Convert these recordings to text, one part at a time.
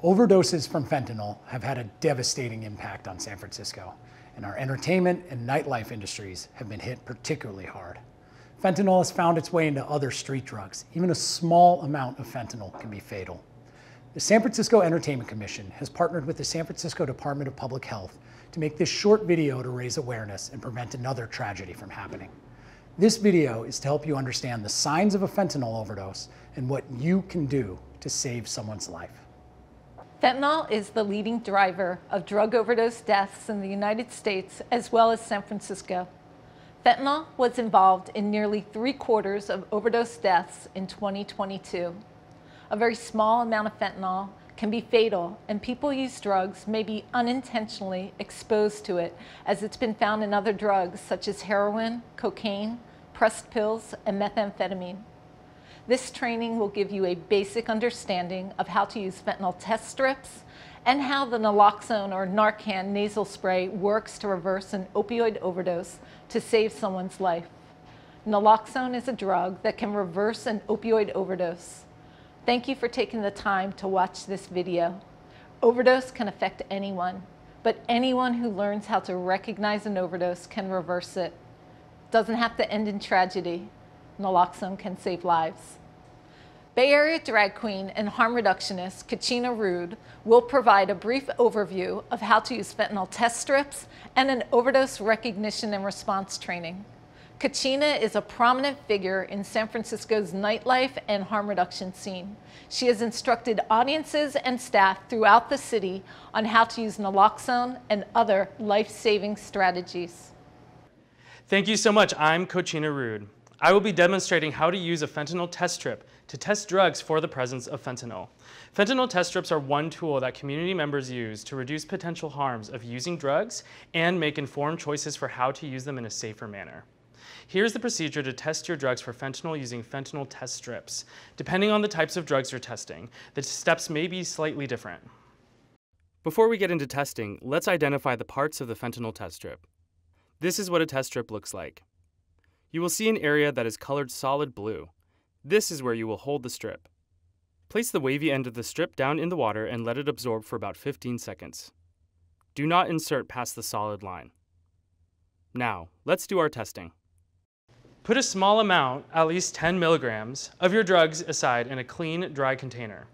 Overdoses from fentanyl have had a devastating impact on San Francisco, and our entertainment and nightlife industries have been hit particularly hard. Fentanyl has found its way into other street drugs. Even a small amount of fentanyl can be fatal. The San Francisco Entertainment Commission has partnered with the San Francisco Department of Public Health to make this short video to raise awareness and prevent another tragedy from happening. This video is to help you understand the signs of a fentanyl overdose and what you can do to save someone's life. Fentanyl is the leading driver of drug overdose deaths in the United States as well as San Francisco. Fentanyl was involved in nearly 3/4 of overdose deaths in 2022. A very small amount of fentanyl can be fatal, and people who use drugs may be unintentionally exposed to it, as it's been found in other drugs such as heroin, cocaine, pressed pills, and methamphetamine. This training will give you a basic understanding of how to use fentanyl test strips and how the Naloxone or Narcan nasal spray works to reverse an opioid overdose to save someone's life. Naloxone is a drug that can reverse an opioid overdose. Thank you for taking the time to watch this video. Overdose can affect anyone, but anyone who learns how to recognize an overdose can reverse it. Doesn't have to end in tragedy. Naloxone can save lives. Bay Area drag queen and harm reductionist Kachina Rude will provide a brief overview of how to use fentanyl test strips and an overdose recognition and response training. Kachina is a prominent figure in San Francisco's nightlife and harm reduction scene. She has instructed audiences and staff throughout the city on how to use naloxone and other life-saving strategies. Thank you so much. I'm Kachina Rude. I will be demonstrating how to use a fentanyl test strip to test drugs for the presence of fentanyl. Fentanyl test strips are one tool that community members use to reduce potential harms of using drugs and make informed choices for how to use them in a safer manner. Here's the procedure to test your drugs for fentanyl using fentanyl test strips. Depending on the types of drugs you're testing, the steps may be slightly different. Before we get into testing, let's identify the parts of the fentanyl test strip. This is what a test strip looks like. You will see an area that is colored solid blue. This is where you will hold the strip. Place the wavy end of the strip down in the water and let it absorb for about 15 seconds. Do not insert past the solid line. Now, let's do our testing. Put a small amount, at least 10 milligrams, of your drugs aside in a clean, dry container.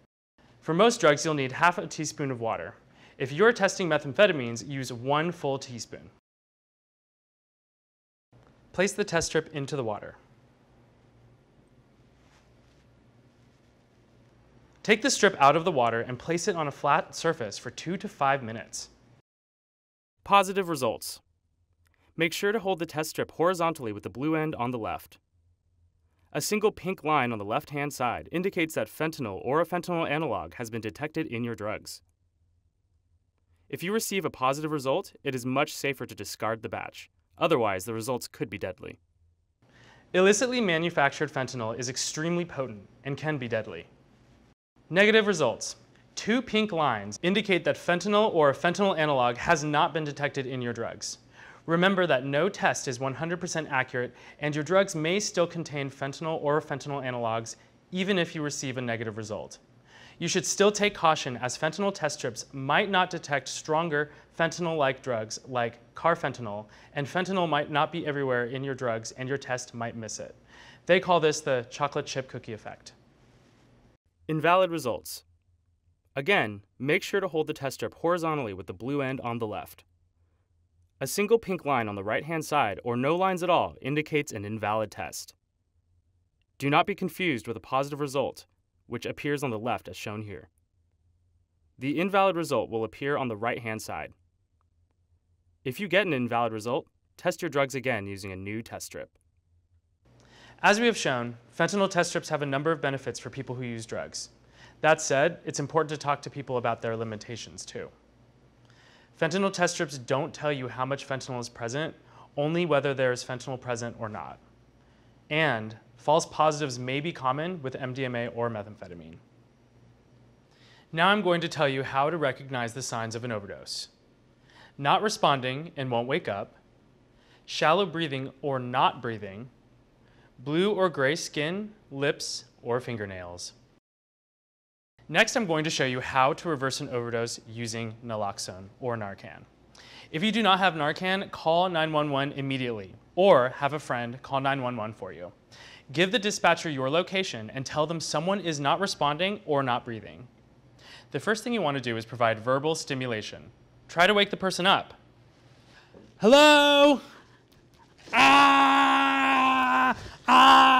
For most drugs, you'll need half a teaspoon of water. If you're testing methamphetamines, use 1 full teaspoon. Place the test strip into the water. Take the strip out of the water and place it on a flat surface for 2 to 5 minutes. Positive results. Make sure to hold the test strip horizontally with the blue end on the left. A single pink line on the left-hand side indicates that fentanyl or a fentanyl analog has been detected in your drugs. If you receive a positive result, it is much safer to discard the batch. Otherwise, the results could be deadly. Illicitly manufactured fentanyl is extremely potent and can be deadly. Negative results. 2 pink lines indicate that fentanyl or a fentanyl analog has not been detected in your drugs. Remember that no test is 100% accurate, and your drugs may still contain fentanyl or fentanyl analogs even if you receive a negative result. You should still take caution, as fentanyl test strips might not detect stronger fentanyl-like drugs like carfentanil, and fentanyl might not be everywhere in your drugs and your test might miss it. They call this the chocolate chip cookie effect. Invalid results. Again, make sure to hold the test strip horizontally with the blue end on the left. A single pink line on the right-hand side, or no lines at all, indicates an invalid test. Do not be confused with a positive result, which appears on the left as shown here. The invalid result will appear on the right-hand side. If you get an invalid result, test your drugs again using a new test strip. As we have shown, fentanyl test strips have a number of benefits for people who use drugs. That said, it's important to talk to people about their limitations too. Fentanyl test strips don't tell you how much fentanyl is present, only whether there is fentanyl present or not. And false positives may be common with MDMA or methamphetamine. Now I'm going to tell you how to recognize the signs of an overdose. Not responding and won't wake up, shallow breathing or not breathing, blue or gray skin, lips, or fingernails. Next, I'm going to show you how to reverse an overdose using naloxone or Narcan. If you do not have Narcan, call 911 immediately, or have a friend call 911 for you. Give the dispatcher your location and tell them someone is not responding or not breathing. The first thing you want to do is provide verbal stimulation. Try to wake the person up. Hello? Ah! Ah!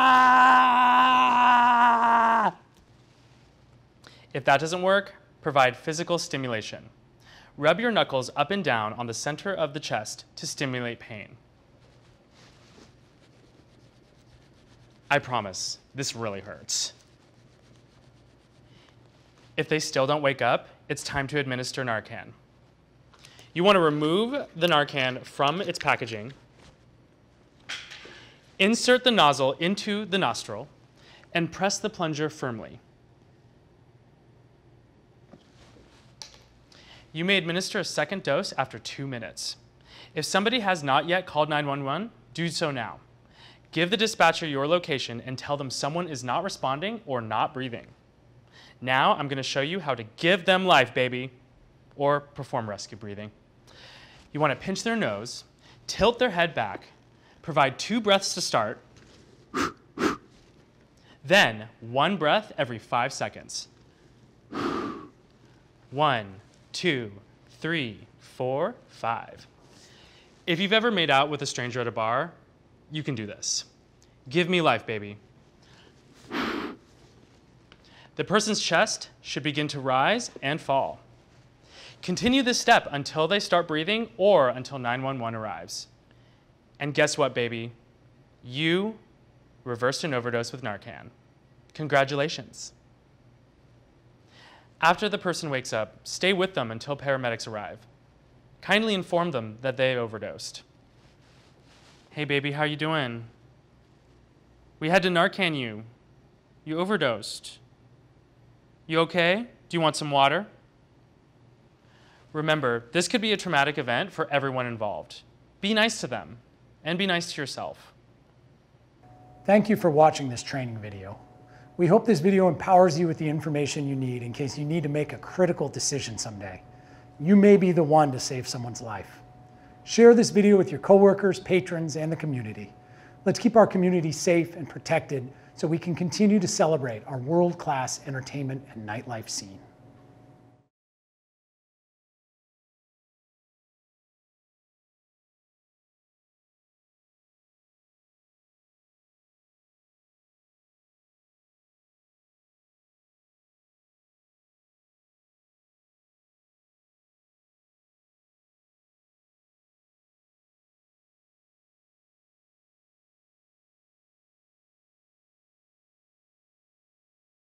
If that doesn't work, provide physical stimulation. Rub your knuckles up and down on the center of the chest to stimulate pain. I promise, this really hurts. If they still don't wake up, it's time to administer Narcan. You want to remove the Narcan from its packaging, insert the nozzle into the nostril, and press the plunger firmly. You may administer a second dose after 2 minutes. If somebody has not yet called 911, do so now. Give the dispatcher your location and tell them someone is not responding or not breathing. Now I'm going to show you how to give them life, baby, or perform rescue breathing. You want to pinch their nose, tilt their head back, provide 2 breaths to start, then 1 breath every 5 seconds. 1, 2, 3, 4, 5. If you've ever made out with a stranger at a bar, you can do this. Give me life, baby. The person's chest should begin to rise and fall. Continue this step until they start breathing or until 911 arrives. And guess what, baby? You reversed an overdose with Narcan. Congratulations. After the person wakes up, stay with them until paramedics arrive. Kindly inform them that they overdosed. Hey baby, how you doing? We had to Narcan you. You overdosed. You okay? Do you want some water? Remember, this could be a traumatic event for everyone involved. Be nice to them, and be nice to yourself. Thank you for watching this training video. We hope this video empowers you with the information you need in case you need to make a critical decision someday. You may be the one to save someone's life. Share this video with your coworkers, patrons, and the community. Let's keep our community safe and protected so we can continue to celebrate our world-class entertainment and nightlife scene.